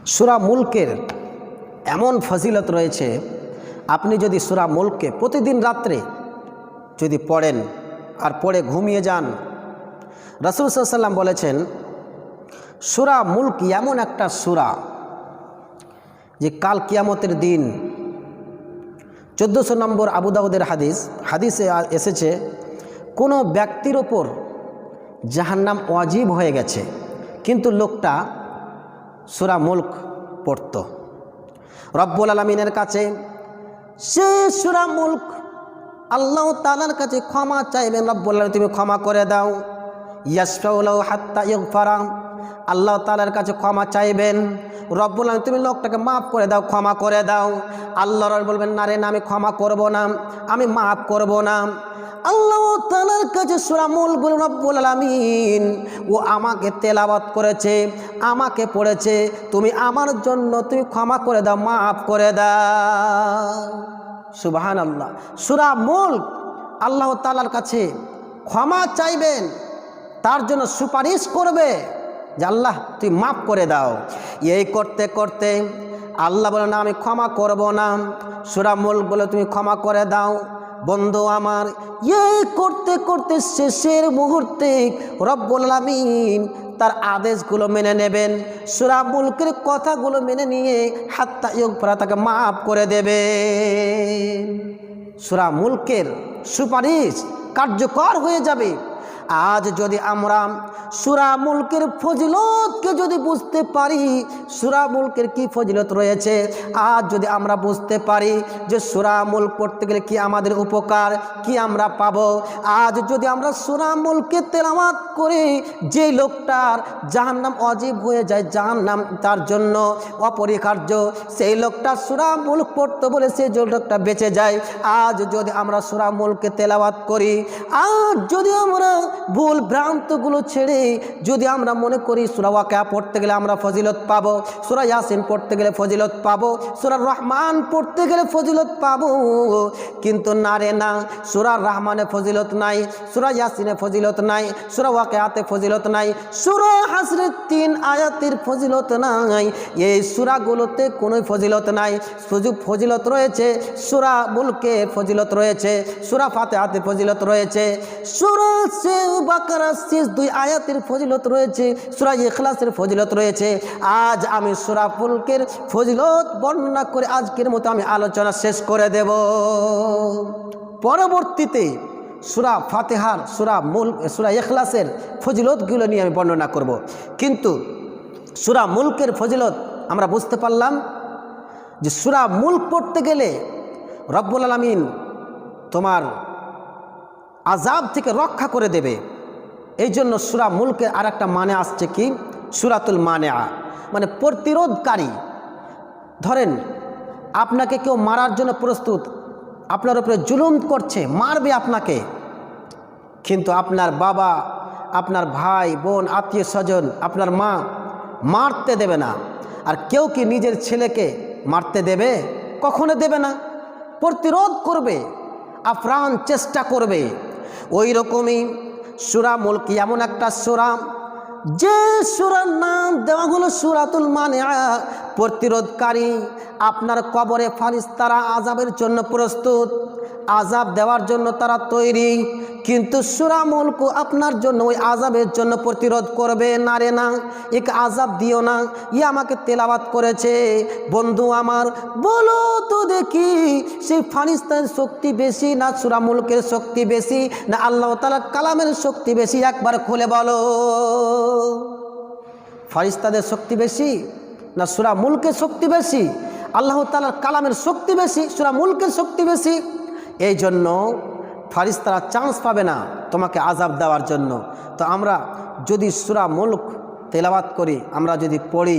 সূরা মুলকের এমন ফজিলত রয়েছে, আপনি যদি সূরা মুলককে প্রতিদিন রাত্রে যদি পড়েন আর পড়ে ঘুমিয়ে যান, রাসূল সাল্লাল্লাহু আলাইহি ওয়াসাল্লাম বলেছেন সূরা মুলক এমন একটা সূরা যে কাল কিয়ামতের দিন 1400 নম্বর আবু দাউদের হাদিসে এসেছে, কোনো ব্যক্তির ওপর জাহান্নাম ওয়াজিব হয়ে গেছে, কিন্তু লোকটা সূরা মুলক পড়ত। রব্বুল আলামিনের কাছে সে সূরা মুলক আল্লাহ তাআলার কাছে ক্ষমা চাইবেন, রব্বুল আলামিন তুমি ক্ষমা করে দাও। ইয়াশফাউ লাহু হাত্তা ইগফারা, আল্লাহ তাআলার কাছে ক্ষমা চাইবেন, রব্বুল আলামিন তুমি লোকটাকে মাফ করে দাও, ক্ষমা করে দাও। আল্লাহ বলবেন না রে না, আমি ক্ষমা করব না, আমি মাফ করব না। আল্লাহ তাআলার কাছে সূরা মুলক রব্বুল আলামিন ও আমাকে তেলাওয়াত করেছে, আমাকে পড়েছে, তুমি আমার জন্য তুমি ক্ষমা করে দাও, মাফ করে দাও। সুবহানাল্লাহ। সূরা মুলক আল্লাহ তাআলার কাছে ক্ষমা চাইবেন, তার জন্য সুপারিশ করবে যে আল্লাহ তুই মাফ করে দাও। এই করতে করতে আল্লাহ বলে না আমি ক্ষমা করব না, সূরা মুলক বলে তুমি ক্ষমা করে দাও। বন্ধু আমার, এই করতে করতে শেষের মুহূর্তে রব্বুল আলামিন তার আদেশগুলো মেনে নেবেন, সূরা মুলকের কথাগুলো মেনে নিয়ে হাত্তা ইগফারা তাকে মাফ করে দেবেন। সূরা মুলকের সুপারিশ কার্যকর হয়ে যাবে। আজ যদি আমরা সূরা মুলকের ফজিলতকে যদি বুঝতে পারি, সূরা মুলকের কি ফজিলত রয়েছে, আজ যদি আমরা বুঝতে পারি যে সূরা মুলক পড়তে গেলে কি আমাদের উপকার, কি আমরা পাবো, আজ যদি আমরা সূরা মুলকে তেলাওয়াত করি, যে লোকটার জাহান্নাম ওয়াজিব হয়ে যায়, জাহান্নাম তার জন্য অপরিহার্য, সেই লোকটা সূরা মুলক পড়তে বলে সেই লোকটা বেঁচে যায়। আজ যদি আমরা সূরা মুলকে তেলাওয়াত করি, আজ যদি আমরা ভুল ভ্রান্তগুলো ছেড়ে যদি আমরা মনে করি সূরা ওয়াকিয়া পড়তে গেলে আমরা ফজিলত পাবো, সূরা ইয়াসিন পড়তে গেলে ফজিলত পাবো, সূরা রহমান পড়তে গেলে ফজিলত পাবো, কিন্তু না রে না, সূরা রহমানে ফজিলত নাই, সূরা ইয়াসিনে ফজিলত নাই, সূরা ওয়াকিয়াতে ফজিলত নাই, সূরা হাসরের 3 আয়াতের ফজিলত নাই, এই সূরাগুলোতে কোনো ফজিলত নাই। শুধু ফজিলত রয়েছে সূরা মুলকে, ফজিলত রয়েছে সূরা ফাতিহাতে, ফজিলত রয়েছে সূরা বাকারা শেষ 2 আয়াতের ফজিলত রয়েছে, সূরা ইখলাসের ফজিলত রয়েছে। আজ আমি সূরা মুলকের ফজিলত বর্ণনা করে আজকের মতো আমি আলোচনা শেষ করে দেব। পরবর্তীতে সূরা ফাতিহার, সূরা ইখলাসের ফজিলতগুলো নিয়ে আমি বর্ণনা করব। কিন্তু সূরা মুলকের ফজিলত আমরা বুঝতে পারলাম যে সূরা মুলক পড়তে গেলে রব্বুল আলামিন তোমার আযাব থেকে রক্ষা করে দেবে। এই জন্য সূরা মুলকের আর একটা মানে আসছে কি, সূরাতুল মানিআ, মানে প্রতিরোধকারী। ধরেন আপনাকে কেউ মারার জন্য প্রস্তুত, আপনার উপরে জুলুম করছে, মারবে আপনাকে, কিন্তু আপনার বাবা, আপনার ভাই বোন, আত্মীয় স্বজন, আপনার মা মারতে দেবে না। আর কেউ কি নিজের ছেলেকে মারতে দেবে? কখনো দেবে না, প্রতিরোধ করবে, আপ্রাণ চেষ্টা করবে। ওই রকমই সূরা মুলক এমন একটা সূরা, যে সূরার নাম দেওয়া হলো সূরাতুল মানিআ, প্রতিরোধকারী। আপনার কবরে ফারিস্তারা আযাবের জন্য প্রস্তুত, আযাব দেওয়ার জন্য তারা তৈরি, কিন্তু সূরা মুলক আপনার জন্য ওই আযাবের জন্য প্রতিরোধ করবে। না রে না, একে আযাব দিও না, ই আমাকে তেলাওয়াত করেছে। বন্ধু আমার, বলো তো দেখি সেই ফারিস্তার শক্তি বেশি না সূরা মুলকের শক্তি বেশি, না আল্লাহ তাআলার কালামের শক্তি বেশি? একবার খুলে বলো। ফারিস্তাদের শক্তি বেশি না সূরা মুলকের শক্তি বেশি? আল্লাহ তাআলার কালামের শক্তি বেশি, সূরা মুলকের শক্তি বেশি। এই জন্য ফারিস্তারা চান্স পাবে না তোমাকে আযাব দেওয়ার জন্য। তো আমরা যদি সূরা মুলক তেলাওয়াত করি, আমরা যদি পড়ি,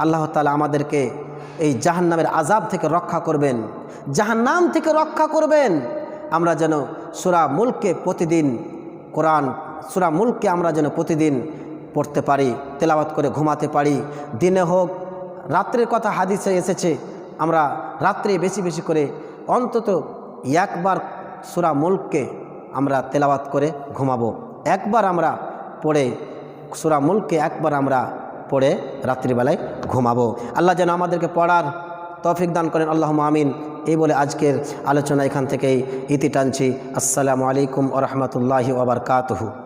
আল্লাহ তাআলা আমাদেরকে এই জাহান্নামের আযাব থেকে রক্ষা করবেন, জাহান্নাম থেকে রক্ষা করবেন। আমরা যেন সূরা মুলককে প্রতিদিন, সূরা মুলককে আমরা যেন প্রতিদিন পড়তে পারি, তেলাওয়াত করে ঘুমাতে পারি। দিনে হোক, রাত্রের কথা হাদিসে এসেছে, আমরা রাত্রে বেশি বেশি করে অন্তত একবার সূরা মুলককে আমরা তেলাওয়াত করে ঘুমাবো। একবার আমরা পড়ে সূরা মুলককে একবার আমরা পড়ে রাত্রিবেলায় ঘুমাবো। আল্লাহ যেন আমাদেরকে পড়ার তৌফিক দান করেন, আল্লাহুম্মা আমিন। এই বলে আজকের আলোচনা এখান থেকেই ইতি টানছি। আসসালামু আলাইকুম ওয়া রাহমাতুল্লাহি ওয়া বারাকাতুহু।